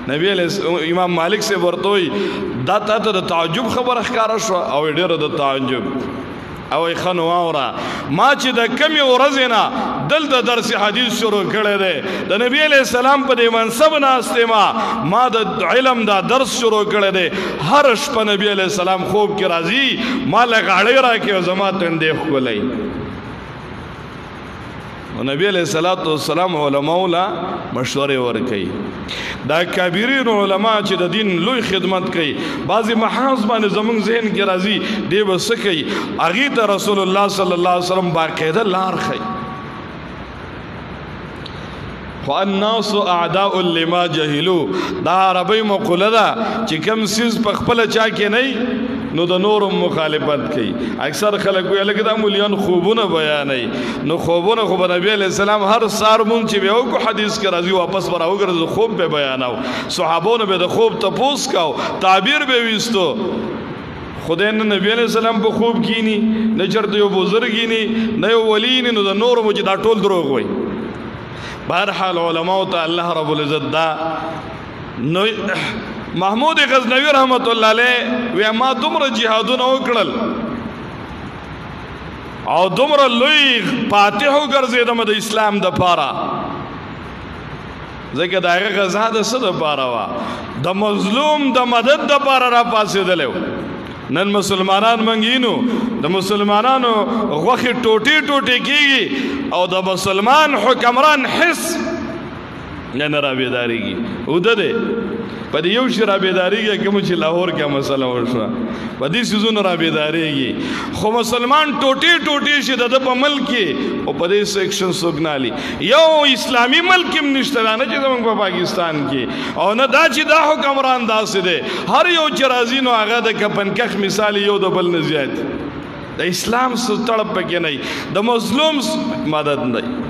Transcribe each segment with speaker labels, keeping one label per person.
Speaker 1: نبی امام مالک سے ورتوي دا ته د تعجب خبره ښکارا شو او ډېر د تعجب او خنو اورا ما چې د کمی ورځې نه دلته درس حدیث شروع کړی دی د نبی علیہ السلام په دې منصب ناستې ما د علم دا درس شروع کړی دی هر شپه نبی علیہ السلام خوب کې راځي ما له غاړې راکې او زما تندې ښکلی نبی علیہ السلام علماء لا مشورې ورکوي دا کبیرین علما چې د دین لوی خدمت کوي بعضې محاذ باندې زمونږ ذهن کې راځي دی به څه کوي هغې ته رسول الله صلی الله علیه وسلم باقاعده لار ښیي خو الناس اعداء لما جهلوا دا عربی مقوله ده چې کوم څیز په خپله چا کې نه نو د نورم مخالفت کوي اکثر خلک وایي لکه دا مولیان خوبونه بیانوي نو خوبونه خو به نبی علیہ السلام هر سهار مونږ چې به وکړو حدیث کې راځي واپس به راوګرځو خوب به بیانو صحابونو به د خوب تپوس کو تعبیر به ویستو خدای نه نبی علیہ السلام په خوب کینی نه چرته یو بزرګ کینی نه یو ولی نه نو د نورو چې دا ټول دروغ وایي بهرحال علماء ته الله رب العزت دا نو محمود غزنوی رحمت الله علیه وی ما دومره جهادونه وکړل او دومره لوی فاتح وګرځیدم د اسلام د پاره ځکه دا هغه غزا د څه د پاره وه د مظلوم د مدد د پاره را پاسېدلی نن مسلمانان منګینو د مسلمانانو غوښې ټوټې ټوټې کېږي او د مسلمان حکمران حس نه را بیداریږي اوده دی په دې یو شي را بیداریږي کوم چې لاهور کې مسله وشوه په دې څیزونو را بیداریږي خو مسلمان ټوټې ټوټې شي د په ملک کې او په دې سیکشن سوګنالي یو اسلامي ملک هم نشته نه چې زموږ په پاکستان کې او نه دا چې دا حکمران داسې دی هر یو چې راځي نو هغه د کپنکخ مثال یو د بل نه زیات د اسلام څه تړپ پکې نه د مظلوم مدد نه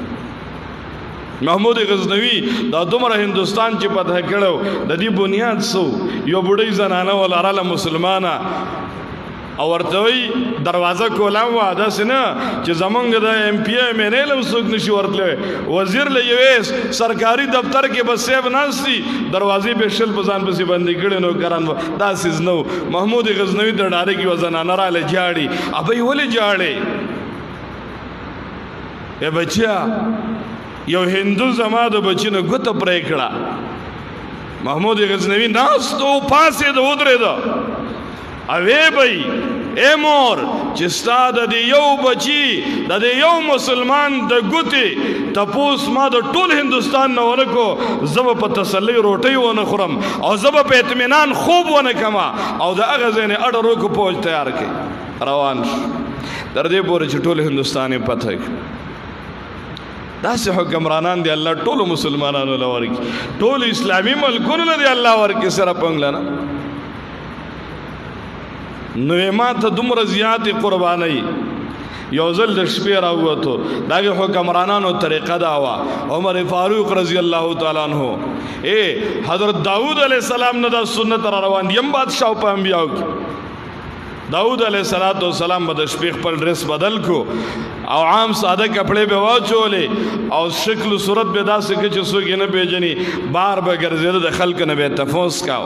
Speaker 1: محمود غزنوی دا دومره هندوستان چې فتح کړو د دې بنیاد سو یو بډۍ زنانه ولراله مسلمانه او ورته وی دروازه کولم وا داسې نه چې زمونږ د ایم پی ایم ان ایل څوک نشي ورتلی وزیر له یوې سرکاري دفتر کې به صاحب ناستي دروازې به شل په ځان پسې بندي کړي نو کران داسې نو محمود غزنوی د ډارې کې زنانه راله جاړي ابۍ ولې جاړې ای بچیا یو هندو زما د بچی نه ګوته پرې کړه محمود غزنوی ناستو پاسې د ودرېده اوی بی اے مور چې ستا د دې یو بچی د دې یو مسلمان د ګوتې تپوس ما د ټول هندوستان نه ورکو زه به په تسلۍ روټۍ ونه خورم او زه به په اطمینان خوب ونه کما او د هغه ځای نه اډر وکړو پوج تیار کړي روان شو تر دې پورې چې ټول هندوستان یې پته کړي داسې حکمرانان دی الله ټولو مسلمانانو له ورکړي ټولو اسلامي ملکونو له دی الله ورکړي سره پنګله نه نو یې ما ته دومره زیاتې قربانۍ یو ځل د شپې راووتو د هغې حکمرانانو طریقه دا وه عمر فاروق رضی الله تعالی عنه حضرت داود علیه السلام نه دا سنت را روان دي یم بادشاه په انبیاو کې داود علیہ السلام به د شپې خپل ډریس بدل کو او عام ساده کپڑے به واچولې او شکل صورت به داسې کې چې څوک یې نه پیژني بار به ګرځېده د خلکو نه به یې تفوس کاو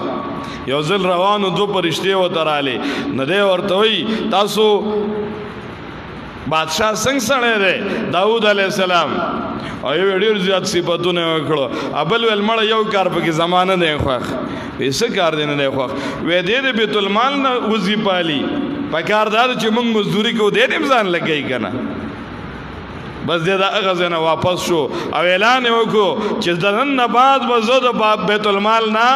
Speaker 1: یو ځل روانو دو پرشتې ورته رالې نه دی ورته وایي تاسو بادشاہ څنګه سړی دی داود علیہ السلام او یو ډېر زیات صفتونه یې وکړو ابل ویل مړه یو کار پکې زمانه دی خوښ څه کار دی نه دی خوښ وی دی د بیت المال نه وزي پالي په کار دا چې موږ مزدوري کوو دی دې ځان لګوي که نه بس دی د هغه ځای نه واپس شو او اعلان یې وکړو چې د نن نه بعد به زه د بیت المال نه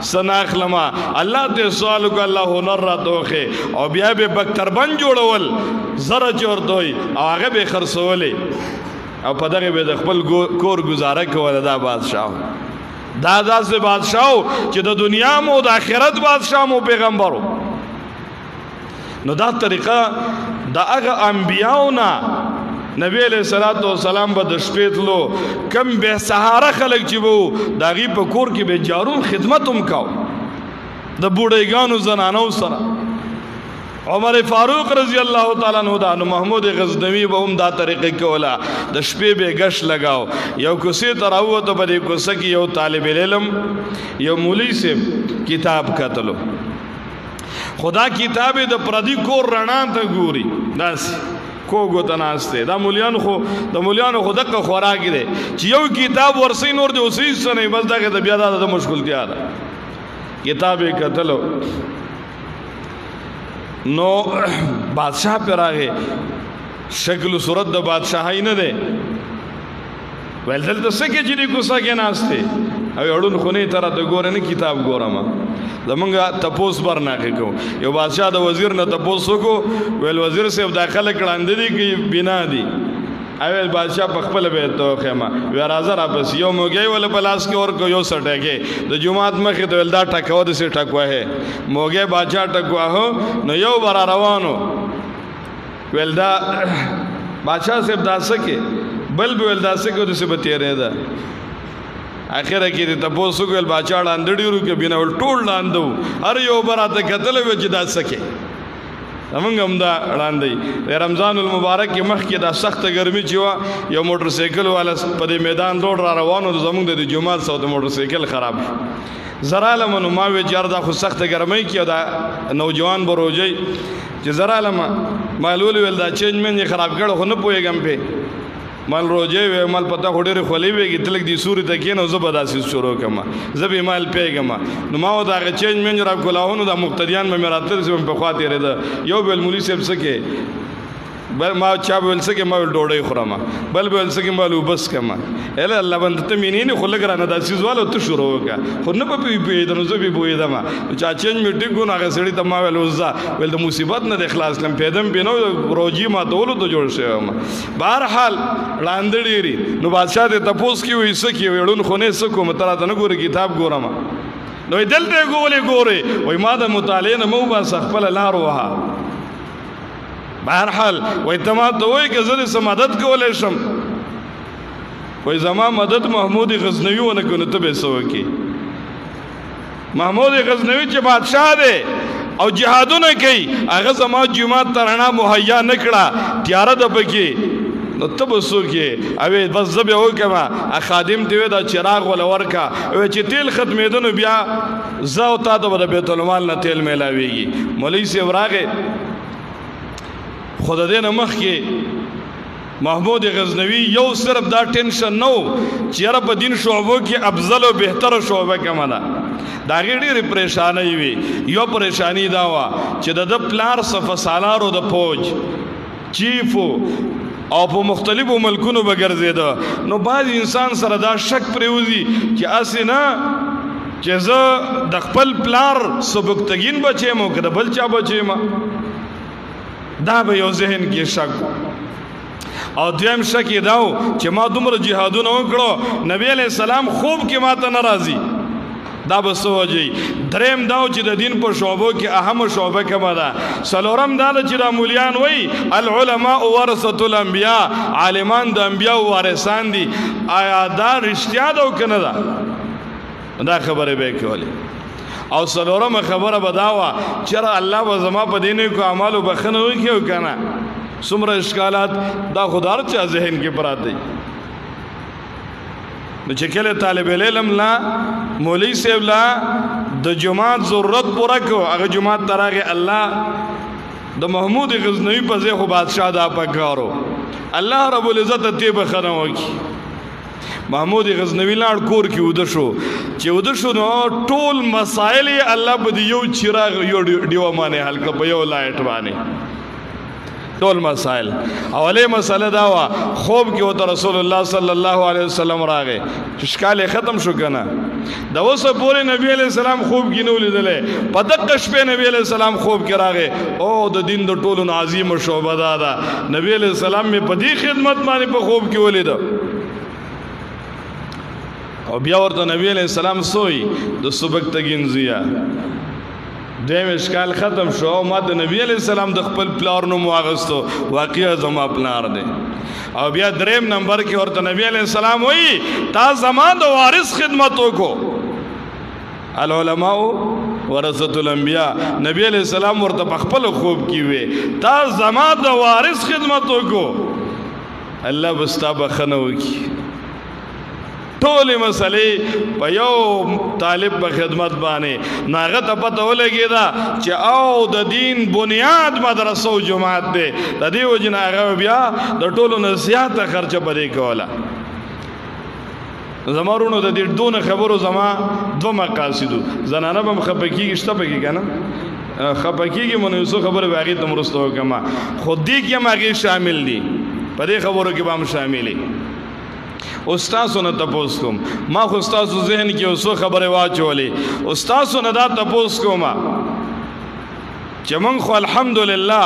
Speaker 1: څه نه اخلم الله ته سوال وکړو الله هنر راته وښې او بیا به بکتربند جوړول زره چې ورته وایي او هغه به یې خرڅولې او په دغه به د خپل کور ګزاره کوله دا بادشاه دا داسې بادشاه چې د دنیا مو د آخرت بادشاه مو پیغمبرو نو دا طریقه د هغه انبیاو نه نبی علیہ السلام به د شپې تلو کم به سهاره خلک چې به د هغې په کور کې به جارون خدمت هم کاو د بوډیګانو زنانو سره عمر فاروق رضی الله تعالی عنہ دا نو محمود غزنوی به هم دا طریقې کولا د شپې به غش لگاو یو کوسه تراوته په دې کوسه کې یو طالب علم یو مولوی سے کتاب کتلو خدا کتاب د پردی کور رڼا ته ګوري داس کوګو تناسته دا مولیانو خو دغه خوراک دی چې یو کتاب ورسې نور دی اوسې سنې بس دغه د بیا د مشغولتیا ده کتاب کتلو نو بادشاہ پر راغې شکل صورت د بادشاہی نه ده ول دلته سکه چې کوسه کې ناشته او اړون خونی تر د ګور نه کتاب ګورم زمونږه تپوس برنه کو یو بادشاہ د وزیر نه تپوس کو ویل وزیر صاحب داخله کړاند دي کې بنا دي اول بادشاہ په خپل به تو خیمه و راځه را پس یو موګي ول پلاس کې اور کو یو سټه د جمعات مخه ته ول دا ټکو د سي ټکوه ہے موګي بادشاہ ټکوه هو نو یو بار روانو ول دا بادشاہ صاحب داسکه بل ول داسکه د سي بتیرې ده اخره کې ته پوسو ګل بادشاہ لاندړیو کې بنا ول ټول لاندو هر یو براته کتل و چې داسکه همنګ هم دا وړاندې رمضان المبارک کې مخ کې دا سخت ګرمي چې وا یو موټر سایکل والا په دې میدان دوړ را روانو زمونږ د جمعات سو د موټر سایکل خراب زرالم نو ما وی چار دا خو سخت ګرمي کې دا نوجوان بروجي چې زرالم مالول ول دا چینج من خراب کړه خو نه پويګم په مال روجه وی مال پتا خډيره خولي وی تلک دي سوري ته کې نو زبرداسي شروع کما زبې مال پیګما نو ما دا چینج من را کولاونو د مقتدیان مې مراتب سم په خاطر ده یو بل مولوی صاحب سکه بل ما چا بل سکه ما ډوډۍ خورم بل بل سکه مالو بس کما اله الله بند ته مينين خو لګ را نه داسې زوالو ته شروع وکا خو نه په پی د نو زبې بوې دما چا چینج می ټیګو نه غسړی ته ما ول وزا ول د مصیبت نه د اخلاص لم پیدم بینو روجي ما دولو ته جوړ شوم بهر حال لاندړيري نو بادشاہ ته تپوس کی وې سکی وړون خو نه سکو متره ته نه ګوري کتاب ګورم نو دلته ګوري وای ما د مطالعه نه مو با خپل لار وها بهرحال وای تما ته وای که زه سم مدد کولای شم وای زما مدد محمود غزنوی ونه کنه ته به سو کی محمود غزنوی چې بادشاہ دی او جهادونه کوي هغه زما جمعات ترنا مهیا نکړه تیار د پکې نو ته بسو کې اوی بس زبې وکما خادم دی دا چراغ ول ورکا او چې تیل ختمېدنو بیا زاو تا د بیت المال نه تیل میلاویږي مولوی سی وراغه خود دې مخ کې محمود غزنوی یو صرف دا ټینشن نو چې رب دین شعبو کې افضل او بهتر شعبه کما ده دا غېډې پریشانې وي یو پریشانی دا وا چې د پلار صف سالارو د فوج چیفو او په مختلفو ملکونو بګرځیدا نو بعض انسان سره دا شک پریوزي چې اسنه چې زه د خپل پلار سبقتګین بچېمو که د بل چا بچېما دا به یو ذهن کې شک او دویم شک داو چې ما دومره جهادونه وکړو نبی علیہ السلام خوب کې ماته ناراضي دا به سوجي دریم داو چې د دین په شعبو کې اهم شعبه کومه ده سلورم دا چې د مولیان وای العلماء ورثه الانبیاء عالمان د انبیاء وارثان دي آیا دا رښتیا ده او کنه ده دا خبره به کولی او سلورم خبره بداوا چر الله و زما په دین کو اعمال وبخنه وکيو کنه څومره اشکالات دا خدار چا ذهن کې پراته نو چې کله طالب علم لا مولوی صاحب لا د جماعت ضرورت پوره کو هغه جماعت ترغه الله د محمود غزنوی په ځای خو بادشاہ دا پکارو الله رب العزت ته بخنه وکي محمود غزنوی لاړ کور کې ود شو چې ود شو نو ټول مسائل الله په یو چراغ یو دیو باندې حل ک په یو لایټ باندې ټول مسائل اوله مسله دا وا خوب کې وته رسول الله صلی الله علیه وسلم راغې اشکال ختم شو کنه دا اوسه پوره نبی علیہ السلام خوب کې نو لیدلې په دغه شپه نبی علیہ السلام خوب کې راغې او د دین د ټولو عظیم شعبه دا نبی علیہ السلام می په دې خدمت باندې په خوب کې ولید او بیا ورته نبی علیہ السلام سوئی د سبقتګین زیا دویم اشکال ختم شو ما د نبی علیہ السلام د خپل پلار نو مواغستو واقعا زما پلار دی او بیا دریم نمبر کې ورته نبی علیہ السلام وی تا زما د وارث خدمتو کو العلماء ورثة الانبیاء نبی علیہ السلام ورته په خپل خوب کې وې تا زما د وارث خدمت وکړو الله بستا بخنه وکړي ټولې مسلې په یو طالب په خدمت باندې نو هغه ته پته ولګېده چې او د دین بنیاد مدرسه او جماعت دی د دې وجې نه هغه بیا د ټولو نه زیاته خرچه په دې کوله زما ورونو د دې دونه خبرو زما دوه مقاصدو زنانه به م خفه کېږي شته پکې که نه خفه کېږي مو نو یو څو خبرې به هغې ته مرسته وکړم خو دې کې هم هغې شامل دي په دې خبرو کې به هم شامل دي استاسو نه تپوس کوم ما خو استاسو ذهن کې یو څو خبرې واچولې استاسو نه دا تپوس کوم چې موږ خو الحمدلله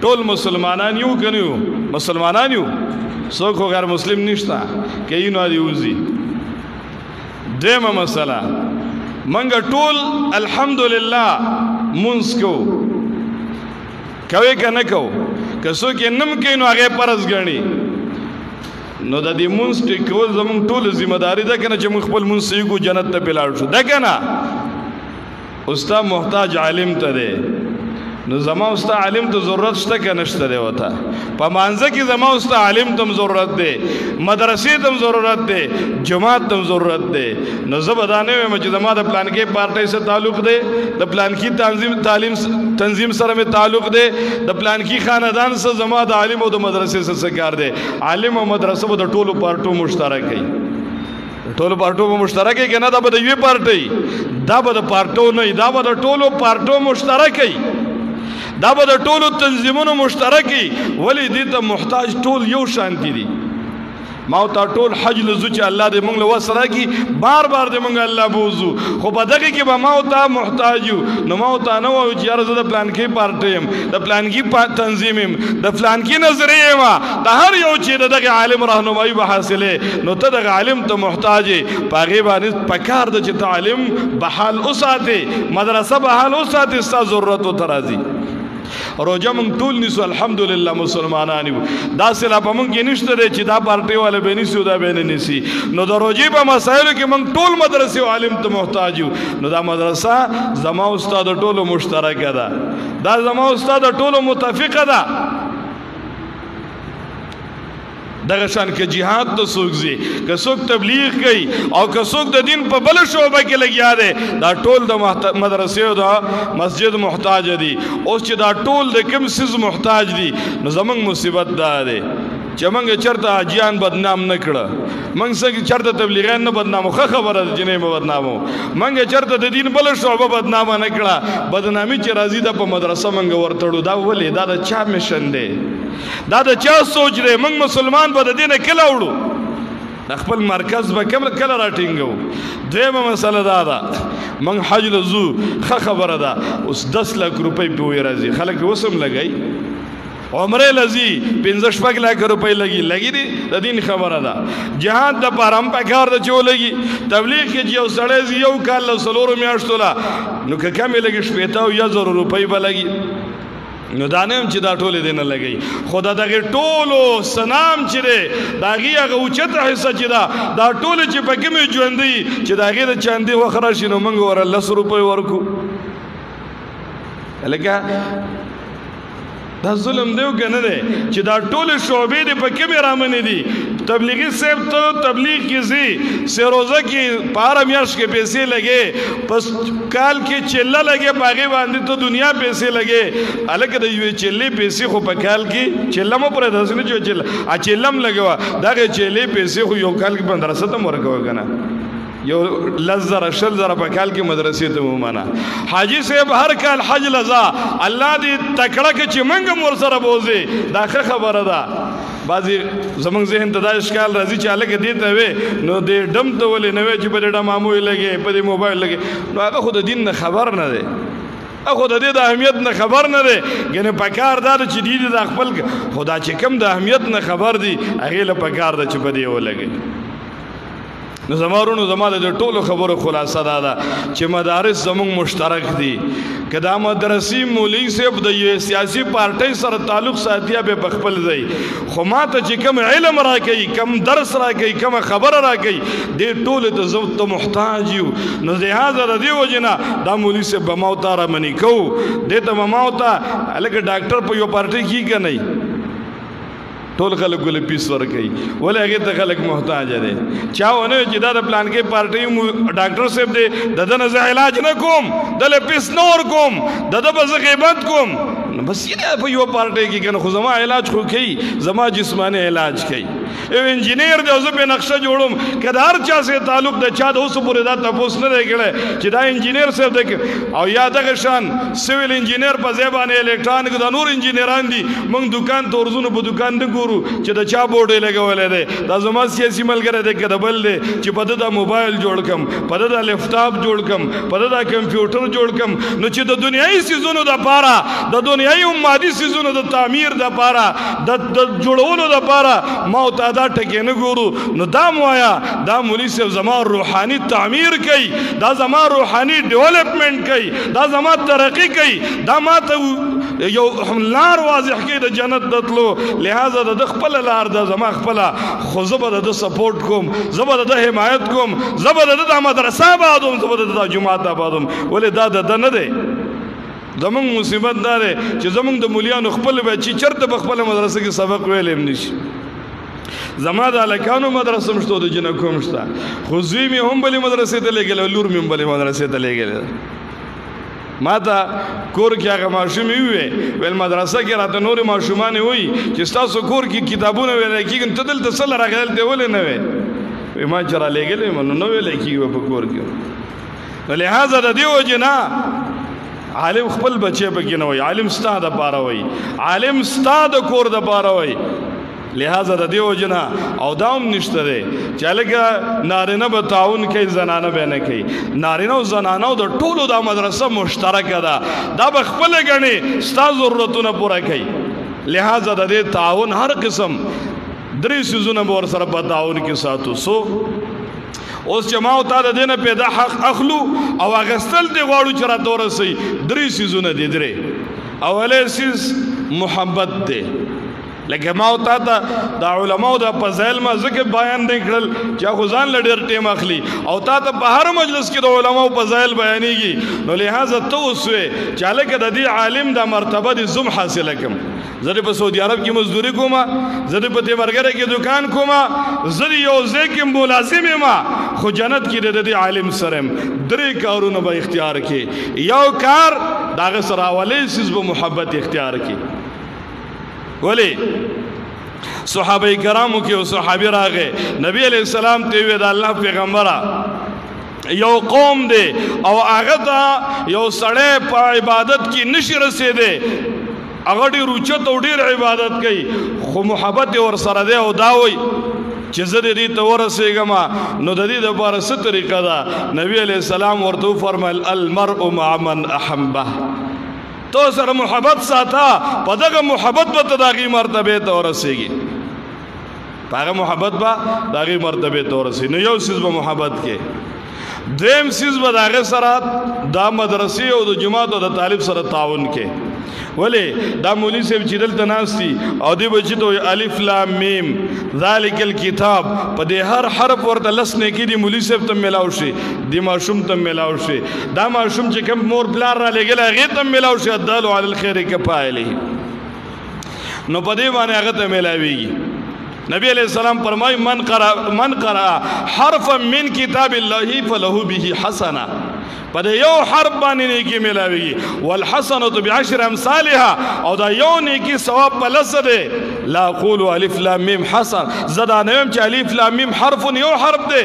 Speaker 1: ټول مسلمانان یو که نه یو مسلمانان یو څوک خو غیر مسلم نشته که یې نو دې وځي دویمه مسله موږ ټول الحمدلله مونځ کوو کوې که نه کوو که څوک یې نه م کوي نو هغې فرض ګڼي نو د دې مونځ ټیکول زموږ ټولو ذمه داري ده که نه چې موږ خپل مونځ صحیح کړو جنت ته پې لاړ شو ده که نه استا محتاج عالم ته دی نو زما استا عالم ته ضرورت شته که نشته دی ورته په مانځه کې زما استا عالم ته ضرورت دی مدرسې ته ضرورت دی جماعت ته ضرورت دی نو زه به دا نه وایم چې زما د پلانکې پارټۍ سره تعلق دی د پلانکي تنظیم سره مې تعلق دی د پلانکي خاندان سره زما د عالم او د مدرسې سره څه کار دی عالم او مدرسه به د ټولو پارټو مشترک وي ټولو پارټو به مشترک وي که نه دا به د یوې پارټۍ دا به د پارټو نه وي دا به د ټولو پارټو مشترک وي دا به د ټولو تنظیمونو مشترکي ولې دې ته محتاج ټول یو شانتي دي ما او تا ټول حج لزو چې الله دې موږ له وس راکړي بار بار دې موږ الله بوزو خو په دغه کې به ما او تا محتاج یو نو ما او تا نه وایو چې یاره زه د پلانکي پارټۍ یم د پلانکي تنظیم یم د پلانکي نظریې یم د هر یو چې د دغه عالم رهنمایي به حاصلې نو ته دغه عالم ته محتاج یې په هغې باندې پکار ده چې ته عالم بحال وساتې مدرسه بحال وساتې ستا ضرورت ورته راځي روجه مونږ ټول نیسو الحمدلله مسلمانان یو داسې لا په مونږ کې نشته دی چې دا پارټۍ والا به نیسي او دا به نه نیسي نو د روجې په مسایلو کې مونږ ټول مدرسې او عالم ته محتاج یو نو دا مدرسه زما او ستا د ټولو مشترکه ده دا زما او ستا د ټولو متفقه ده دغه شان که جهاد ته څوک ځي که څوک تبلیغ کوي او که څوک د دین په بله شعبه کې لګیا دی دا ټول د مدرسې او د مسجد محتاج دي اوس چې دا ټول د کوم څیز محتاج دي نو زموږ مصیبت دا دی چې موږ چېرته حاجیان بدنام نه کړه موږ چېرته تبلیغیان نه بدنامو ښه خبره ده چې نه به بدنامو موږ چېرته د دین بله شعبه بدنامه نه کړه بدنامي چې راځي ده په مدرسه موږ ورتړو دا ولې دا د چا میشن دی دا د چا سوچ دی موږ مسلمان به د دې نه کله وړو د خپل مرکز به کله راټینګو دویمه مسله دا ده موږ حج له ځو ښه خبره ده اوس 10 لک روپۍ پې وی راځي خلک پې اوس هم لګوي عمرې لځي 15-16 لک روپۍ لګي دي د دین خبره ده جهاد دپاره هم پکار ده چې ولګي تبلیغ کې چې یو سړی ځي یو کال له 4 میاشتو له نو که کمې لګي 80 او 1000 روپۍ به لګي نو دا نه هم چې دا ټولې دی نه لګوي خو د دغې ټولو سنام چې دی د هغې هغه اوچته حصه چې ده دا ټولې چې په کې مې ژوندی چې د هغې د چاندې وخت راشي نو موږ ورله 10 روپۍ ورکو لکه دا ظلم دی که نه دی چې دا ټولې شعبې دې په کې مې رامنې دي تبلیغي صاحب ته تبلیغ کې ځي سروزه کې په هره میاشت کې پیسې لګې پس کال کې چله لګې په هغې باندې ته دنیا پیسې لګې هلکه د یوې چلې پیسې خو په کال کې چله مه پرېږده داسې نه چې چله هم لګوه دغې چلې پیسې خو یو کال کې مدرسه ته هم ورکوه که نه یو 10,000 په کال کې مدرسې ته ومنه حاجي صاحب هر کال حج لزا الله دې تکړه که چې موږ هم ورسره بوځې دا ښه خبره ده بعضې زموږ ذهن ته دا اشکال راځي چې هلکه دې ته وې نو دې ډم ته ولې نه وې چې په دې ډمامو یې لګې په دې موبایل لګې نو هغه خو د دین نه خبر نه دی خو د دې د اهمیت نه خبر نه دی ګنې پکار دا ده چې دې د خپل خو دا چې کوم د اهمیت نه خبر دي هغې له پکار ده چې په دې ولګوي نو زمارونو زما د ټولو خبرو خلاصه دا ده چې مدارس زموږ مشترک دي که دا مدرسې مولوي صاحب د یوې سیاسي پارټۍ سره تعلق ساتیا به په خپل ځای خو ما ته چې کوم علم راکوي کم درس راکوي کومه خبره راکوي دې ټولو ته زه ته محتاج یو نو لهذا د دې وجې نه دا مولوي صاحب به ما ورته رامنې کوو دې ته به ما ورته هلکه ډاکټر په یو پارټۍ کې که نه ټول خلک ګل پیس ورکوي ولې هغې ته خلک محتاج دی چا ونه چې دا د پلانکې پارټۍ ډاکټر صاحب دی د ده نه زه علاج نه کوم دله پیس نه ورکوم د ده به زه غیبت کوم بس یې په یوه پارټۍ کې که نه خو زما علاج خو کوي زما جسماني علاج کوي یو انجینیر دی او زه پې نقشه جوړم که د هر چا سره تعلق د چا د اوسه پورې دا تپوس نه دی کړی چې دا انجینیر صاحب دی او یا دغه شان سیویل انجینیر په ځای باندې الکټرانیک دا نور انجینیران دي موږ دکان ته ورځو په دکان نه ګورو چې د چا بورډ یې لګولی دی دا زما سیاسي ملګری دی که د بل دی چې په ده دا موبایل جوړ کړم په ده دا لیپټاپ جوړ کړم په ده دا کمپیوټر جوړ کړم نو چې د دنیایي څیزونو دپاره د دنیایي او مادي څیزونو د تعمیر دپاره د جوړولو دپاره ما ورته دا ټکې نه ګورو نو دا مو وایه دا مولوي صاحب زما روحاني تعمیر کوي دا زما روحاني ډیولپمنټ کوي دا زما ترقي کوي دا ما ته یو لار واضح کوي د جنت د تلو لہذا د ده خپله لار ده زما خپله خو زه به د ده سپورټ کوم زه به د ده حمایت کوم زه به د ده دا مدرسه آبادوم زه به د ده دا جومات آبادوم ولې دا د ده نه دی زمونږ مصیبت دا دی چې زمونږ د مولیانو خپل بچي چېرته په خپله مدرسه کې سبق ویلی هم نشي زما د هلکانو مدرسه هم شته او د جنکو هم شته خو زوی مې هم بلې مدرسې ته لېږلی لور مې هم بلې مدرسې ته لېږلی ما ته کور کې هغه ماشومې ووې ویل مدرسه کې راته نورې ماشومانې وایي چې ستاسو کور کې کتابونه ویلی کېږي ته دلته څه له راغلی دلته ولې نه وې ما چې را لېږلی یم نو نه ویلی کېږي په کور کې نو لهذا د دې وجې نه عالم خپل بچی پکې نه وایي عالم ستا دپاره وایي عالم ستا د کور دپاره وایي لہذا د دې وجې نه او دا هم نشته دی چې هلکه نارینه به تعاون کوي زنانه به نه کوي نارینه او زنانه د ټولو دا مدرسه مشترکه ده دا به خپله ګڼې ستا ضرورتونه پوره کوي لہذا د دې تعاون هر قسم درې څیزونه به ورسره په تعاون کې ساتو سو اوس چې ما او تا د دې نه پیدا حق اخلو او اخیستل دې غواړو چې راته ورسوي درې څیزونه دي درې اولی څیز محبت دی لکه ما او تا ته د علماو د فضایل ما ځکه بیان نه کړل چې خو ځان له ډېر ټیم اخلي او تا ته په هر مجلس کې د علماو فضایل بیانېږي نو لہذا ته اوس وې چې هلکه د دې عالم دا مرتبه دې زم حاصله کړم زه دې په سعودي عرب کې مزدوري کومه زه دې په تیمرګره کې دکان کومه زه دې یو ځای کې ملازم یم خو جنت کې د دې عالم سره یم درې کارونه به اختیار کړي یو کار د هغه سره اولی څیز به محبت اختیار کړي ولی صحابه کرامو کې او صحابي راغې نبی علیہ السلام ته وی د الله پیغمبره یو قوم دی او هغه ته یو سړی په عبادت کې نشي رسېدی هغه ډېر اوچت او ډېر عبادت کوي خو محبت یې ورسره دی او دا وایي چې زه دې ته ورسېږم نو د دې دپاره څه طریقه ده نبی علیہ السلام ورته وفرمیل المرء مع من احبه تو سره محبت ساته په دغه محبت به ته د هغې مرتبې ته ورسېږي په هغه محبت به د هغې مرتبې ته ورسېږي نو یو څیز به محبت کې دویم څیز به د هغې سره دا مدرسې او د جومات او د طالب سره تعاون کې ولې دا مولوي صاحب چې دلته ناست دي او دې بچي ته وایي الف لام میم ذلک الکتاب په دې هر حرف ورته لس نیکي دي مولوي صاحب ته میلاو شي دې ماشوم ته میلاو شي دا ماشوم چې کوم مور پلار را لېږلی هغې ته میلاو شي الدال علی الخیر کفاعله نو په دې باندې هغه ته میلاویږي نبی علیہ السلام فرمائی من قرأ حرفا من کتاب اللہ فلہ به حسنہ په د یو حرف باندې نیکي ملاویږي والحسنة بعشر امثالها او دا یو نیکي ثواب په لس دی لا اقول الف لام میم حسن زدا نه یم چې الف لام میم حرف یو حرف دی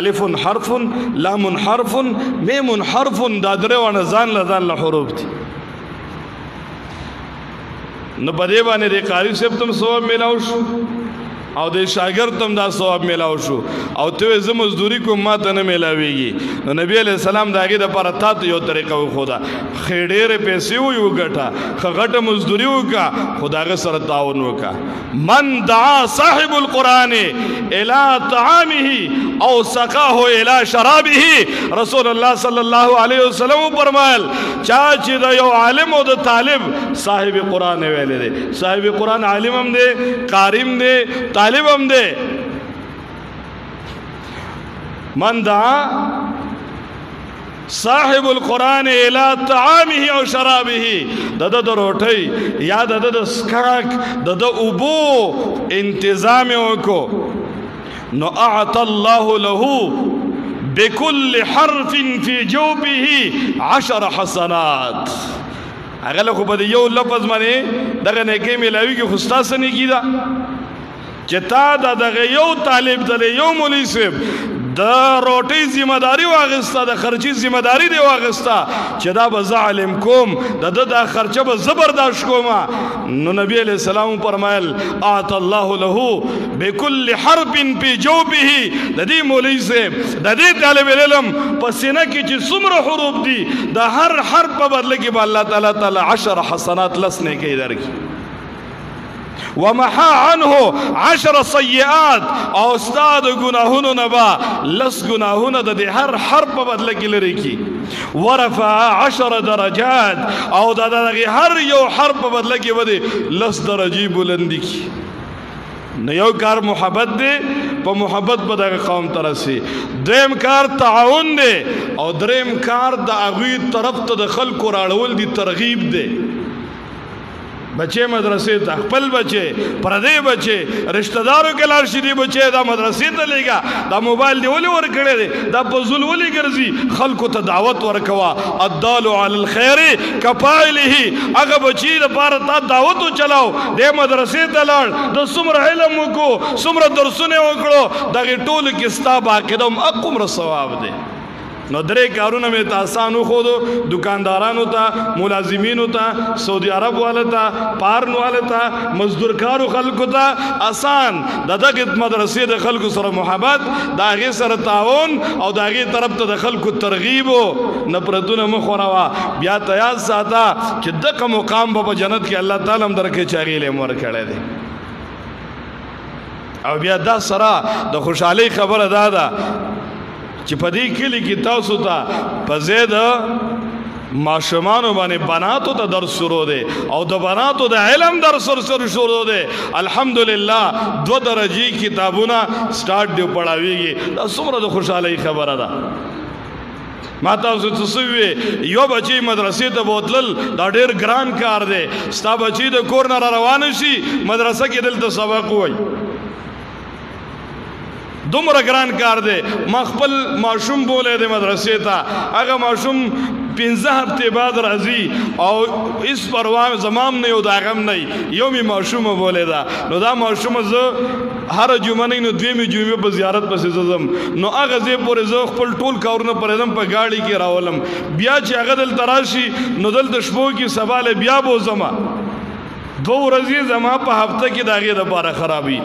Speaker 1: الف حرف لام حرف میم حرف دا درې ونه ځان له حروف دي نو په دې باندې د قاری صاحب تم ثواب ملاو شو او د شاګرد تم دا ثواب میلاو شو او ته زه مزدوري کوم ما ته نه میلاویږي نو نبی علیہ السلام د هغې دپاره تا ته یو طریقه وښوده ښې ډېرې پیسې وي وګټه ښه غټه مزدوري وکړه خو د هغه سره تعاون وکړه من دعا صاحب القرآن الى طعامه او سقاه الى شرابه رسول الله صلی الله علیه وسلم فرمایل چا چې د یو عالم او د طالب صاحب قرآن ویلې دی صاحب قرآن عالم هم دی قاریم دی طالب هم دی من دعا صاحب القرآن الى طعامه او شرابه د روټۍ یا د سکاک د اوبو انتظام وکړو نو اعطى الله له بكل حرف في جوبه 10 حسنات هغه له خو به د یو لفظ باندې دغه نیکۍ میلاویږي خو ستاسو نیکي ده چې تا دغه یو طالب د یو مولوي صاحب د روټۍ ذمہ داری واغسته د خرچي ذمہ داری دی واغسته چې دا به زه عالم کوم د خرچه به زه برداشت کوم نو نبی علیہ السلام فرمایل اعطى الله له بكل حرف في جوبه د دې مولوي صاحب د دې طالب علم په سینه کې چې څومره حروف دي د هر حرف په بدله کې به الله تعالی 10 حسنات لسنه کې درکړي ومحا عنه 10 سیئات او استاد گناهونو نبا لس گناهونو د هر حرف په بدله کې لري کی ورفع 10 درجات او د هر یو حرف په بدله کې ودی لس درجی بلندی کی نو یو کار محبت دی په محبت په دغه قوم ترسي دریم کار تعاون دی او دریم کار د هغوی طرف ته د خلکو راړول دی ترغیب دی بچے مدرسې ته خپل بچے پردې بچے رشتہ دارو کې لاړ شي دي بچے دا مدرسې ته لېږه دا موبایل دی ولې ورکړی دی دا په زول ولې ګرځي خلکو ته دعوت ورکوه الدال علی الخیر کفاعله هغه بچي لپاره تا دعوت وچلاو دې مدرسې ته لاړ د څومره علم وکړو څومره درسونه وکړو دغې ټولو کې ستا باقاعده هم اقومره ثواب دی نو درې کارونه مې ته آسان وښودو دکاندارانو ته ملازمینو ته سعودي عرب والا ته پارن والا ته مزدورکارو خلکو ته آسان د دغه مدرسې د خلکو سره محبت د هغې سره تعاون او د هغې طرف ته د خلکو ترغیب و نفرتونه مه خوروه بیا ته یاد ساته چې دغه مقام به په جنت کې الله تعالی هم درکړي چې هغې له یې ورکړی دی او بیا دا سره د خوشحالۍ خبره دا ده چې په دې کلي کې تاسو ته په ځای د ماشومانو باندې بناتو ته درس شروع دی او د بناتو د علم درس شروع دی الحمدلله 2 درجی کتابونه سٹارټ دی پڑھاویږي دا څومره د خوشحالۍ خبره ده ما تاسو ته څه وی یو بچی مدرسې ته بوتلل دا ډېر ګران کار دی ستا بچی د کور نه روان شي مدرسه کې دلته سبق وایي دومره ګران کار دی ما خپل ماشوم بولې دی مدرسې ته هغه ماشوم 15 هفته بعد راځي او هیڅ پروا زمام نه یو د هغه هم نه یو مې ماشومه بولې ده نو دا ماشومه زه هره جمعه نه نو دویمې جمعې په زیارت پسې زه ځم نو هغه ځای پورې زه خپل ټول کارونه پرېږدم په ګاډي کې راولم بیا چې هغه دلته راشي نو دلته شپو کې سبا له بیا بوځم 2 ورځې زما په هفته کې د هغې دپاره خرابي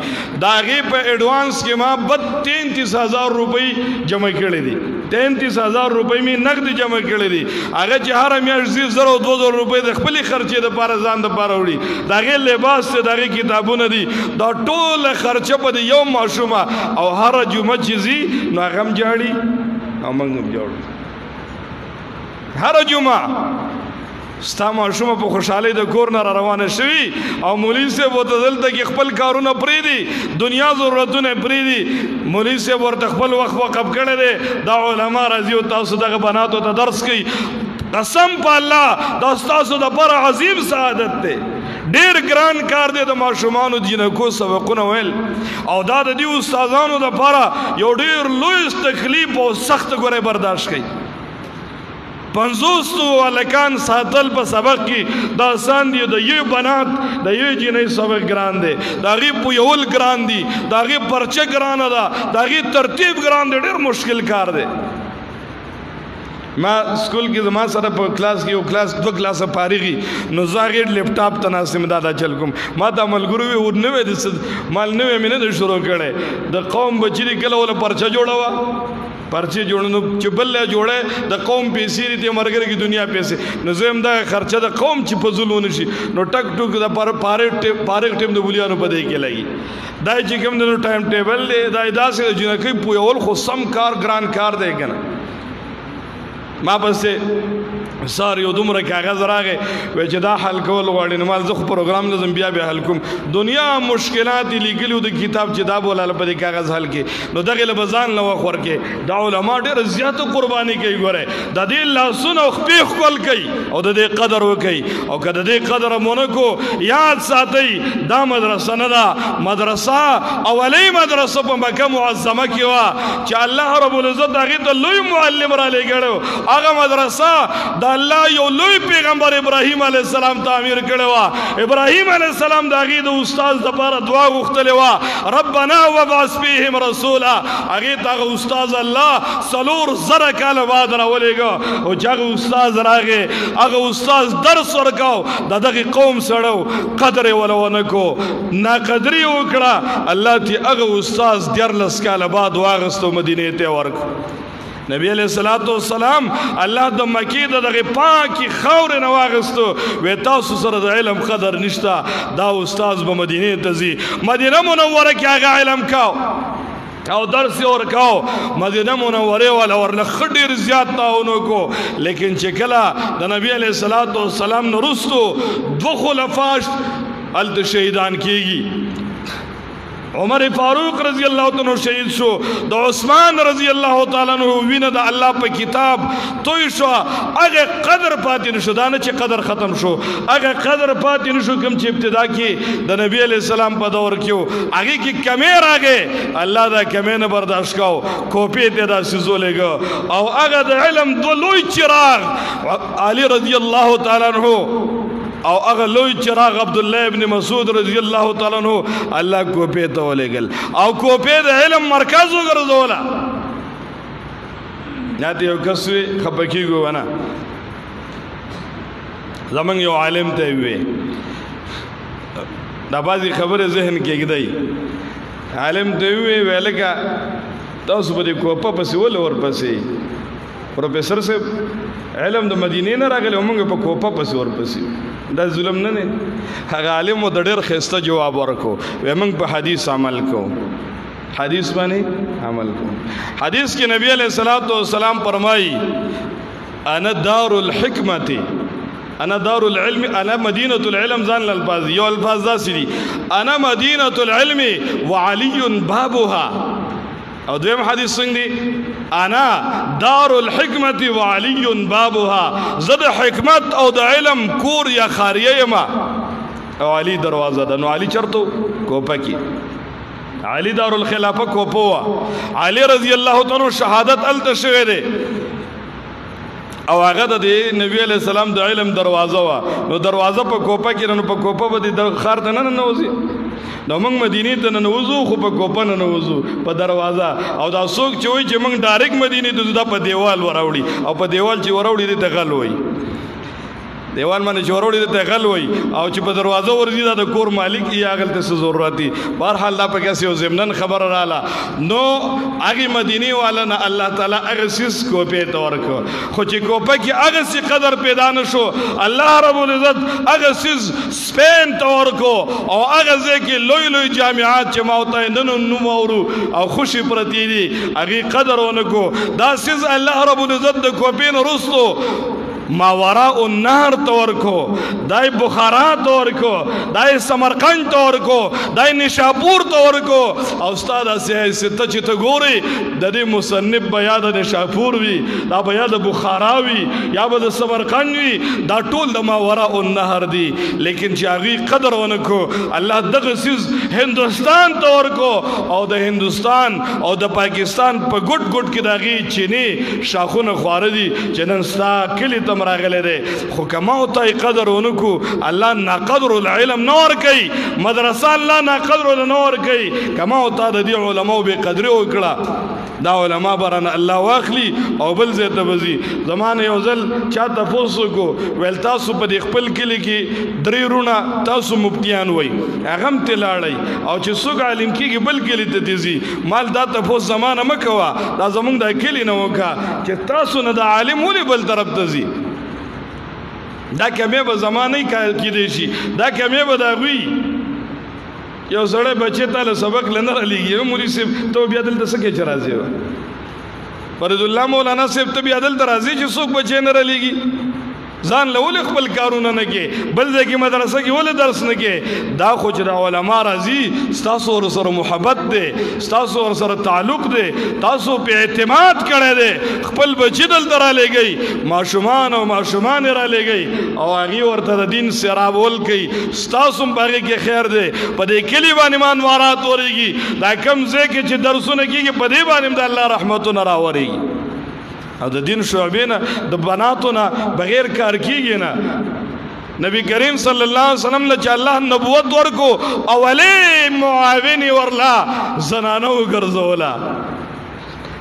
Speaker 1: د هغې په ایډوانس کې ما 33,000 روپۍ جمع کړي دي 33,000 روپۍ مې نقد جمع کړي دي هغه چې هره میاشت ځي 1,000 روپۍ د خپلې خرچې دپاره ځان دپاره وړي د هغې لباس دی د هغې کتابونه دي دا ټوله خرچه په د یو ماشومه او هره جمعه چې ځي نو هغه هم جاړي او موږ هم جاړو هره جمعه ستا ماشومه په خوشحالۍ د کور نه را روانه شوي او مولوي صاحب ورته دلته کې خپل کارونه پرېږدي دنیا ضرورتونه پرېږدي مولوي صاحب ورته خپل وخت وقف کړی دی دا علما راځي او تاسو دغه بناتو ته درس کوي قسم په الله دا ستاسو دپاره عظیم سعادت دی ډېر ګران کار دی د ماشومانو جنکو سبقونه ویل او دا د دې استادانو دپاره یو ډېر لوی تکلیف او سخت ګورې برداشت کوي 50 هلکان ساتل په سبق کې دا آسان دي د یو بنات د یو جنۍ سبق ګران دی د هغې پویول ګران دي د هغې پرچه ګرانه ده د هغې ترتیب ګران دی ډېر مشکل کار دی ما سکول کې زما سره په کلاس کې یو کلاس 2 کلاسه فارغي نو زاغیر لیپټاپ تناسب دادا چل کوم ما ته ملګرو وی ور نوې د مال نوې مینه د شروع کړي د قوم بچی کله ول پرچا جوړوا پرچی جوړنو چې بل جوړه د قوم پیسې دي مرګر کی دنیا پیسې نو زم دا خرچه د قوم چې فزول نشي نو ټک ټک د پارک ټیم د بولیانو په دی کې لګي دا چې کوم د ټایم ټیبل دی دا داسې جنکې پویول خو سم کار ګران کار دی کنه ما پسې سار یو دومره کاغذ راغی وای چې دا حل کول غواړي نو مال زه پروګرام لازم بیا به حل کوم دنیا مشکلات لیکلو د کتاب چې دا بولاله په کاغذ حل کې نو دغه لبزان نو خور کې دا علما ډېر زیات قرباني کوي ګوره د دې لاسونو خپل خپل کوي او د دې قدر وکي او کله د دې قدر مونږ یاد ساتي دا مدرسه نه ده مدرسه اولی مدرسه په مکه معظمه کې وا چې الله رب العزت هغه ته لوی معلم را لګړو هغه مدرسه د الله یو لوی پیغمبر ابراهیم علیه السلام تعمیر کړی و ابراهیم علیه السلام د هغې د استاد دپاره دعا غوښتلې وه ربنا وبعث فیهم رسولا هغې ته هغه استاد الله 4,000 کاله بعد راولېږه او چې هغه استاد راغې هغه استاد درس ورکاو د دغې قوم سړو قدر یې وله ونه کو ناقدري وکړه الله تی هغه استاد 14 کاله بعد واغستو مدینې ته ورکړو نبی علیہ الصلوۃ والسلام الله د مکی دغه پاکي خاور نه واغستو و تاسو سره د علم قدر نشتا دا استاد به مدینه ته زی مدینه منوره کې هغه علم کاو او درس ورکاو مدینه منوره ولا ورله خډیر زیات تاونو کو لیکن چې کله د نبی علیہ الصلوۃ والسلام نرستو 2 خلفاش ال شهیدان کیږي عمر فاروق رضی اللہ عنہ شہید شو د عثمان رضی اللہ تعالی عنہ وینه د الله په کتاب توي شو هغه قدر پاتې نشو دا نه چې قدر ختم شو هغه قدر پاتې نشو کوم چې ابتدا کې د نبی علیہ السلام په دور کې هغه کې کمې راغې الله دا کمې نه برداشت کاو کوپې ته دا سيزولېګو او هغه د علم دو لوی چراغ علی رضی اللہ تعالی عنہ او هغه لوی چراغ عبد الله ابن مسعود رضی الله تعالی عنہ الله کوپې ته ولېګل او کوپې د علم مرکز وګرځولا ناته یو کسوي خپکیږي ونه زمنګ یو عالم ته وي دا بازي خبره ذهن کې کېږي عالم ته وي ویلکا تاسو په دې کوپه پسې ول ور پسې پروفیسور صاحب علم د مدینې نه راغلی موږ په کوپه پسې ور پسې دا ظلم نه نه هغه عالم د ډېر خسته جواب ورکو و موږ په حدیث عمل کو حدیث باندې عمل کو حدیث کې نبی علیہ الصلوۃ والسلام فرمایي انا دار الحکمت انا دار العلم انا مدینه العلم ځان الفاظ یو الفاظ داسې دي انا مدینه العلم وعلی بابها او دویم حدیث څنګه دی انا دار الحکمت وعلی بابها زد حکمت او د علم کور یا خاریه ما او علی دروازه ده نو علی چرته کوپه کې علی دار الخلافه کوپه علی رضی الله تعالی شهادت التشوی ده او هغه د نبی علیہ السلام د علم دروازه وا نو دروازه په کوپه کې نو په کوپه به د خار ته نه نوځي نو موږ مدینې ته نه وځو خو په کوپه نه وځو په دروازه او دا څوک چې وایي چې موږ ډایرکټ مدینې ته ځو په دیوال وراوړي او په دیوال چې وراوړي دې ته غل وایي دیوال باندې چې وراوړي دې ته غل وایي او چې په دروازه ورځي دا د کور مالک یې هغه ته څه ضرورت دي بهرحال دا په کیسه یو ضمنن خبر رااله نو هغه مدینې والا نه الله تعالی هغه سیس کوپې ته ورکو خو چې کوپه کې هغه سي قدر پیدا نشو الله رب العزت هغه سیس سپین ته ورکو او هغه ځکه لوی لوی جامعات چې ماوتایندنو نو مورو او خوشي پرتی دي هغه قدر ونکو دا سیس الله رب العزت د کوپې نه رستو ماوراء النهر تورکو دای بخارا تورکو دای سمرقند تورکو دای نشاپور تورکو او استاد اسه ست چې ته ګوري د دې مصنف بیا د نشاپور وی دا بیا د بخارا وی یا به د سمرقند وی دا ټول د ماوراء النهر دي لیکن چې هغه قدر ونکو الله دغه سیز هندستان تورکو او د هندستان او د پاکستان په ګډ ګډ کې دغه چینی شاخونه خواره دي چې نن ستا کلی راغله ده خو کما او ته قدر ونکو الله نا قدر العلم نور کوي مدرسه الله نا قدر نور کوي کما او ته د علماء به قدر وکړه دا علما بران الله واخلي او بل ځای ته وځي. زمانه یو ځل چا تاسو کو ویل تاسو په خپل کلی کې درې رونه تاسو مفتیان وای هغه هم تلاړی او چې څوک عالم کېږي بل کلی ته تیزي مال دا تاسو زمانه مکوا دا زمونږ د کلی نه وکا چې تاسو نه د عالم ولې بل طرف ته ځي. دا کمه به زمانه کې دی شي دا کمه به دا وی یو سړی بچی ته سبق لنر علیږي مولوی صاحب ته بیا دلته څه کې چرازي و فرض الله مولانا صاحب ته بیا دلته راځي چې څوک بچی نه علیږي ځان له ول خپل کارونه نه کې بل ځای کې مدرسه کې ول درس نه کې دا خو چې علماء راځي تاسو سره محبت دی تاسو سره تعلق دی تاسو په اعتماد کړی دی خپل بچی دلته را لګي ماشومان او ماشومان را لګي او هغه ورته د دین سرابول کوي تاسو باغې کې خیر دی په دې کلی باندې مانوارات وريږي دا کم ځای کې چې درسونه کېږي په دې باندې د الله رحمتونه راوريږي او د دین شعبې نه د بناتو نه بغیر کار کیږي نه. نبی کریم صلی الله علیه وسلم له چې الله نبوت ورکو اولې معاون ورلا زنانو ګرځولا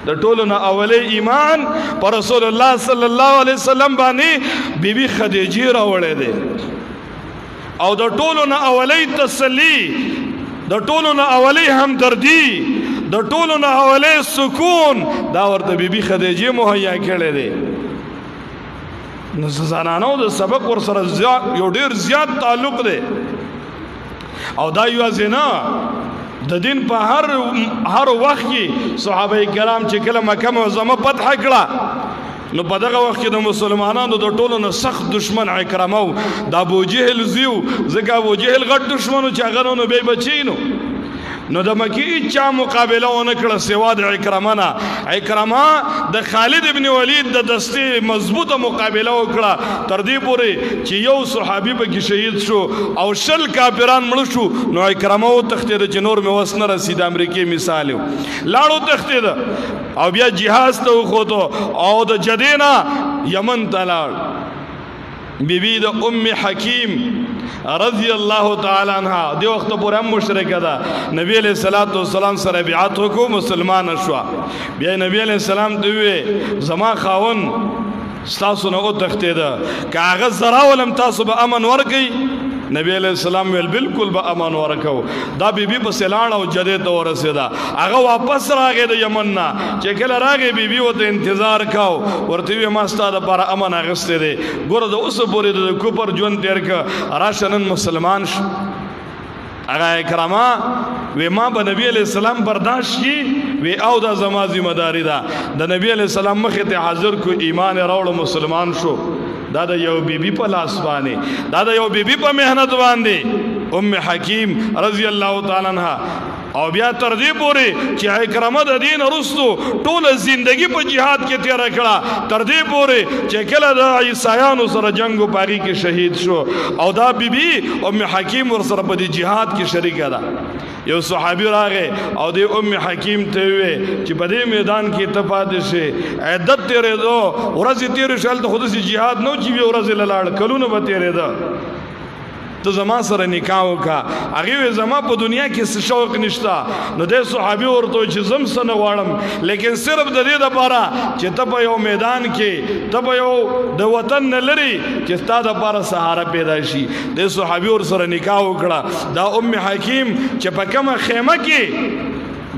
Speaker 1: د ټولو نه اولې ایمان پر رسول الله صلی الله علیه وسلم باندې بیبي خدیجه راوړې ده او د ټولو نه اولې تسلی د ټولو نه اولې همدردی د ټولو نه اولې سکون دا ورته بیبي خدیجه مهیا کړې ده. نو زنانو د سبق ور سره یو ډیر زیات تعلق دی او دا یو زنا د دین په هر وخت کې صحابه کرام چې کله مکه معظمه فتح کړه نو په دغه وخت کې د مسلمانانو د ټولو نه سخت دشمن عکرمه د ابو جهل زیو ځکه ابو جهل غټ دشمنو چې هغه نو به بچینو نو د مکی چا مقابله ونه کړه سوا د عکرمه نه. عکرمه د خالد ابن ولید د دستې مضبوطه مقابله وکړه تر دې پورې چې یو صحابي پکې شهید شو او 10 کافران مړ شو. نو عکرمه و تختید چې نور مې وس نه رسید امریکای مثال لاړو تختید او بیا جهاز ته وخوته او د جدینا یمن ته لاړ. بیبي د ام حکیم رضی الله تعالی عنها دی وخت پورې مشرکه ده نبی علیہ الصلوۃ والسلام سره بیعت وکړو مسلمان شو. بیا نبی علیہ السلام دوی زما خاون تاسو نه او تختیده کاغذ زرا ولم تاسو به امن ورکي نبی علیہ السلام ویل بالکل به امان ورکو. دا بیبي په سلاړ او جده ته ورسېدا هغه واپس راغی د یمن نه چې کله راغی بیبي وته انتظار کاو ورته وی ما ستاسو لپاره امن اغسته دي ګوره د اوس پورې د کوپر ژوند تیر ک راشنن مسلمان شو. هغه کرامه وی ما به نبی علیہ السلام برداشت کی وی او دا زما ذمہ داری ده د نبی علیہ السلام مخ ته حاضر کو ایمان راوړ مسلمان شو. دا د یو بیبي په لاس باندې دا د یو بیبي په مهنت باندې ام حکیم رضی الله تعالی عنها او بیا تر دې پورې چې عکرمه د دین وروستو ټوله زندگی په جهاد کې تیر کړه تر دې پورې چې کله د عیسایانو سره جنگ پاری کې شهید شو او دا بیبي ام حکیم ور سره په جهاد کې شریک ده. یو صحابي راغی او د ام حکیم ته وی چې په دې میدان کې تپاد شي عدت تیرې دو ورځ تیرې شل ته خود سي jihad نو چې ورځ لاړ کلونه به تیرې ده ته زما سره نکاح وکا هغه زما په دنیا کې شوق نشتا. نو د صحابي ورته چې زم سره غواړم لیکن صرف د دې لپاره چې ته په یو میدان کې ته په یو د وطن نه لري چې ستاسو لپاره سهاره پیدا شي. د صحابي ور سره نکاح وکړه. دا ام حکیم چې په کومه خیمه کې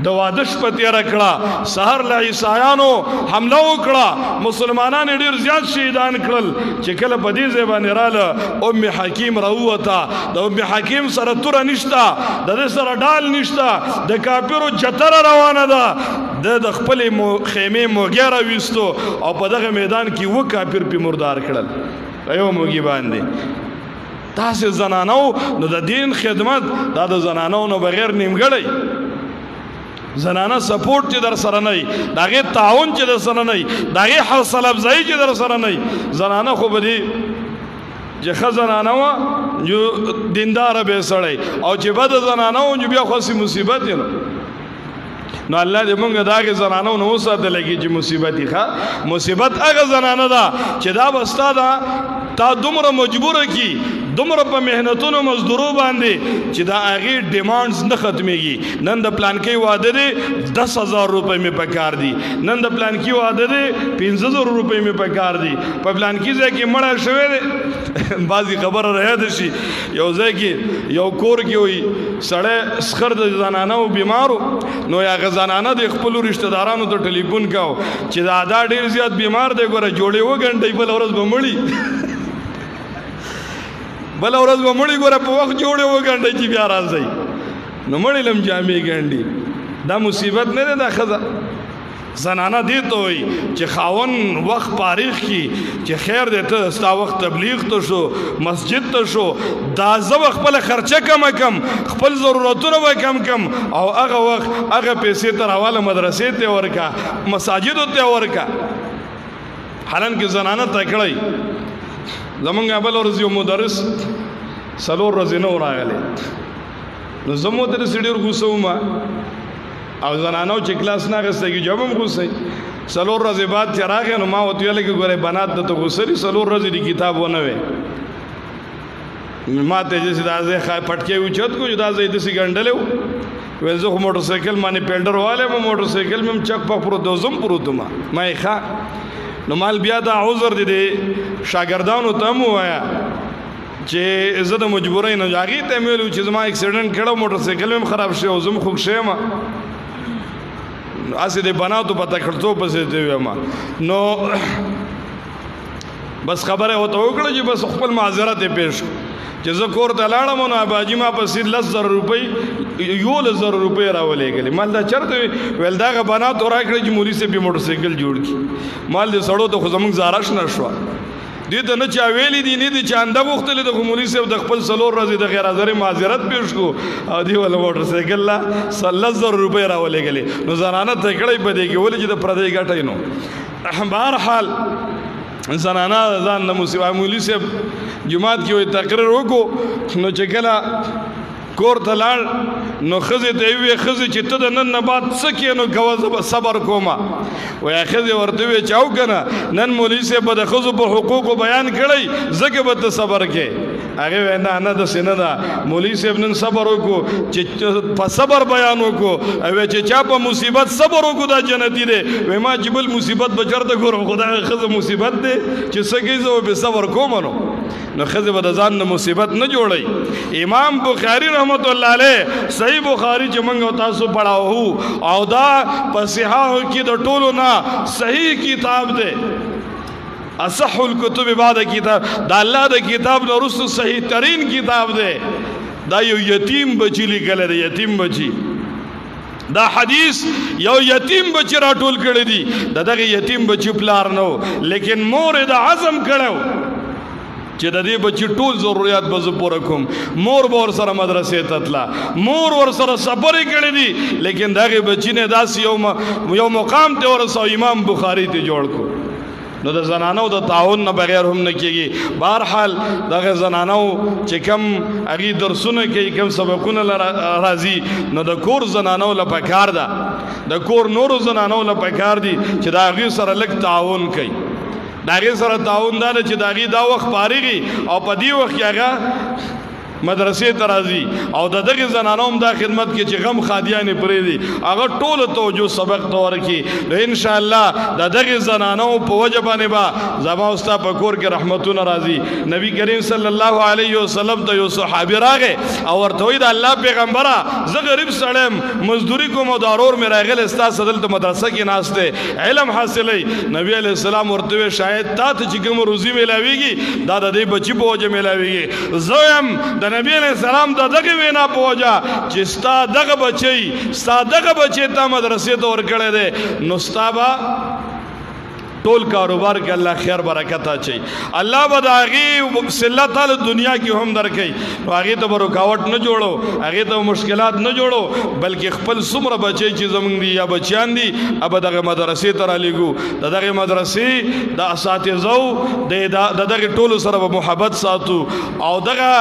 Speaker 1: د واده شپه تیره کړه سحر له عیسایانو حمله وکړه مسلمانان ډیر زیات شهیدان کړل چې کله په دې ځای باندې رااله ام حکیم راووته د ام حکیم سره توره نشته د دې سره ډال نشته د کافرو چتره روانه ده د خپل خیمه موږی راویستو او په دغه میدان کې و کافر پې مردار کړل یو موږی باندې. تاسې زنانو نو د دین خدمت دا د زنانو نو بغیر نیمګړی زنانه سپورټ چې در سره نه داغه تعاون چې در سره نه داغه حوصله افزایی چې در سره نه زنانه خو بدی چې خزانانه وا جو دیندار به سړی او چې بد زنانه او بیا خو سي مصیبت نه. نو الله دې مونږ داغه زنانو نو وساته لګي چې مصیبتي ښه مصیبت هغه زنانه ده چې دا بستا ده تا دومره مجبور کی دومره په مهنتونو مزدورو باندې چې دا هغې ډیمانډز نه ختمېږي. نن د پلانکۍ واده دی 10,000 روپۍ مې په کار دي، نن د پلانکۍ واده دی 15,000 روپۍ مې په کار دي. په پلانکۍ ځای کې مړه شوی دی بعضې خبره رایاده شي یو ځای کې یو کور کې وي سړی سخر د زنانو بیمارو نو هغه زنانه د خپلو رشته دارانو ته ټلیفون کاو چې دا ډېر زیات بیمار دی ګوره جوړې وګنډئ بله ورځ به مړي بله ورځ به مړي ګوره په وخت جوړې وګنډئ چې بیا راځئ نو مړي لم جامې ګنډي. دا مصیبت نه دی دا ښځه. زنانه دې ته وایي چې خاوند وخت پاریخ کی چې خیر دی ته ستا وخت تبلیغ ته شو مسجد ته شو دا زه به خپله خرچه کمه کم خپل ضرورتونه به کم او هغه وخت هغه پیسې ته راواله مدرسې ته ورکه مساجدو ته ورکه. حالانکه زنانه تکړی زمونږ بله ورځ یو مدرس 4 ورځې نه و راغلی نو زه مو ته داسې ډېر غوسه وم او زنانو چې کلاس نه اخیستی کېږي جواب هم غوسه 4 ورځې بعد چې راغی نو ما ورته ویلی که ګورې بنات درته غوسه دي 4 ورځې د کتاب ونه وی ما ته داسې دا ځای پټکی اوچت کړو چې دا ځای داسې ګنډلی و ویل زه خو موټر سایکل باندې پیلډر والی یم موټر سایکل مې هم چک پک پروت دی زه هم پروت وم ما یې ښه نو مال بیا دا عذر دی د شاګردانو ته هم ووایه چې زه د مجبورۍ نه هغې ته مې ویلي چې زما اکسیډنټ کړی موټر سایکل مې هم خراب شوی او زه هم خوږ شوی یم اسې د بناتو په تکړتوب پسې ته ویم نو بس خبره ورته وکړه چې بس خپل معذرت یې پیش چې زه کور ته لاړم نو اباجي ما پسې 10,000 روپۍ 11,000 روپۍ راولېږلې مال دا چېرته ویل دا هغه بناتو راکړه چې مولي صاحب یې موټر سایکل جوړ کړي مال دې سړو ته خو زموږ زارش نه شوه دې ته نه چا ویلي دي نه دي چانده غوښتلې د مولي صاحب د خپل 4 ورځې د غیر حاضرۍ معذرت پیش کو او دې ولا موټر سایکل لا 10,000 روپۍ راولېږلې نو زنانه تکړی په دې کې ولې چې د پردی ګټی نو بهرحال زنانه ځان د مولي صاحب جماعت کې وایي تقریر وکړو نو چې کله کور ته لاړ نو ښځې ته یې وویې ښځې چې ته د نن نه بعد څه کې نو کوه زه به صبر کومه وایي ښځې ورته وویې چې او که نه نن مولوي صاحب به د ښځو په حقوقو بیان کړی ځکه به ته صبر کې هغې وایي نه نه داسې نه ده مولوي صاحب نن صبر وکړو چې په صبر بیان وکړو او وایي چې چا په مصیبت صبر وکړو دا جنتي دی وایي ما چې بل مصیبت به چېرته ګورم خو دغه ښځه مصیبت دی چې څه کوي زه به صبر کوم نو ښځې به د ځان نه مصیبت نه جوړوي. امام بخاري رحمت الله علیه صحیح بخاری چې موږ تاسو پڑھاو او دا په صحاحو کې د ټولو نه صحیح کتاب دی اصح الکتب بعد کتاب دا الله د کتاب نه وروسته صحیح ترین کتاب دی دا یو یتیم بچی لیکلی دی یتیم بچی دا حدیث یو یتیم بچی را ټول کړی دی د دغه یتیم بچی پلار نه لیکن مور د عزم کړو چې د دې بچی ټول ضرورت به زه پوره کوم مور به ورسره مدرسې ته تله مور ورسره سفرې کړی دي لیکن د هغې بچي نه داسې یو مقام ته ورساو امام بخاري ته جوړ کړو نو د زنانو د تعاون نه بغیر هم نه کېږي. بهرحال دغه زنانو چې کم هغې درسونه کوي کم سبقونه راځي نو د کور زنانو له پکار ده د کور نورو زنانو له پکار دي چې د هغې سره لږ تعاون کوي د هغې سره تعاون دا ده چې د هغې دا وخت فارغي او په دې وخت کې هغه مدرسې ته راځي او د دغې زنانو هم دا خدمت کې چې غم خادیانې پرېږدي هغه ټوله توجه سبق ته ورکړي نو انشاءالله د دغې زنانو په وجه باندې به زما او ستا په کور کې رحمتونه راځي. نبی کریم صلی الله علیه وسلم ته یو صحابي راغی او ورته وایي د الله پیغمبره زه غریب سړی یم مزدوري کوم او دا ورور مې راغلی ستا سره دلته مدرسه کې ناست دی علم حاصلوي. نبی علیه السلام ورته وایي شاید تا ته چې کوم روزي میلاویږي دا د دې بچي په وجه میلاویږي زه یم د نبی علیہ السلام د دغه وینا په وجه چې ستا دغه بچی تا مدرسې ته ورکړی دی نو ستا به ټول کاروبار کې الله خیر برکت اچي الله به د هغې صله تعالی دنیا کې هم درکوي نو هغې ته به رکاوټ نه جوړو هغې ته مشکلات نه جوړو بلکې خپل څومره بچی چې زموږ دي یا بچیان دي به دغه مدرسې ته رالیږو د دغې مدرسې د اساتذو د دغې ټولو سره به محبت ساتو او دغه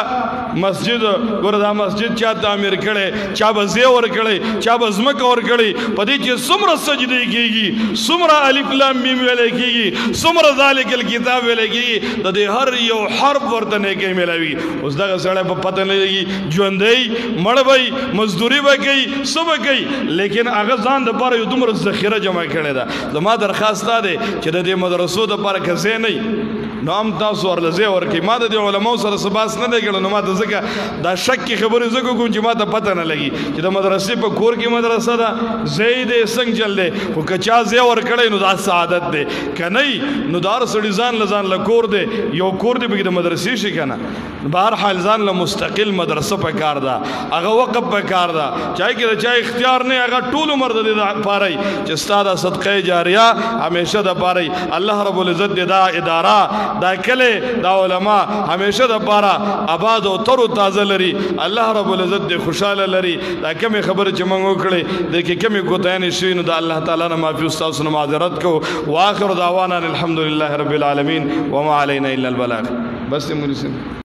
Speaker 1: مسجد ګوره دا مسجد چا تعمیر کړی چا به ځای ورکړی چا به ځمکه ورکړی په دې چې څومره سجدې کېږي څومره الف لام میم ویلی کیږي څومره ذالک الکتاب ویل کیږي د دې هر یو حرف ورته نه کې ملاوي اوس دغه سړی په پته نه لګي ژوندۍ مړ وي مزدوري وکړي سبا کوي لیکن هغه ځان د پاره یو دومره ذخیره جمع کړی ده زما درخواست ده چې د دې مدرسو د پاره کزې نه نو هم تاسو ورلځه ورکی ما د علماء سره سباس نه دی کړو نو ما ته ځکه دا شک کی خبره زکه کوم چې ما ته پته نه لګي چې د مدرسې په کور کې مدرسه ده زید څنګه چل دی خو کچا زه ور کړی نو دا سعادت دی کنه نو دار سړي ځان لزان لکور دی یو کور دی به د مدرسې شي کنه بهر حال ځان له مستقل مدرسه په کار ده هغه وقف په کار ده چای کې چای اختیار نه هغه ټول عمر د پاره چې ستاده صدقه جاریه همیشه د پاره الله رب العزت دا اداره دا کله دا علما همیشه د پاره آباد او تر تازه لري الله رب العزت دې خوشاله لري دا کوم خبره چې موږ وکړي د کې کوم کوتاین شي نو د الله تعالی نه معافي استاد سره معذرت کو واخر دعوانا الحمدلله رب العالمین وما علينا الا البلاغ بس موږ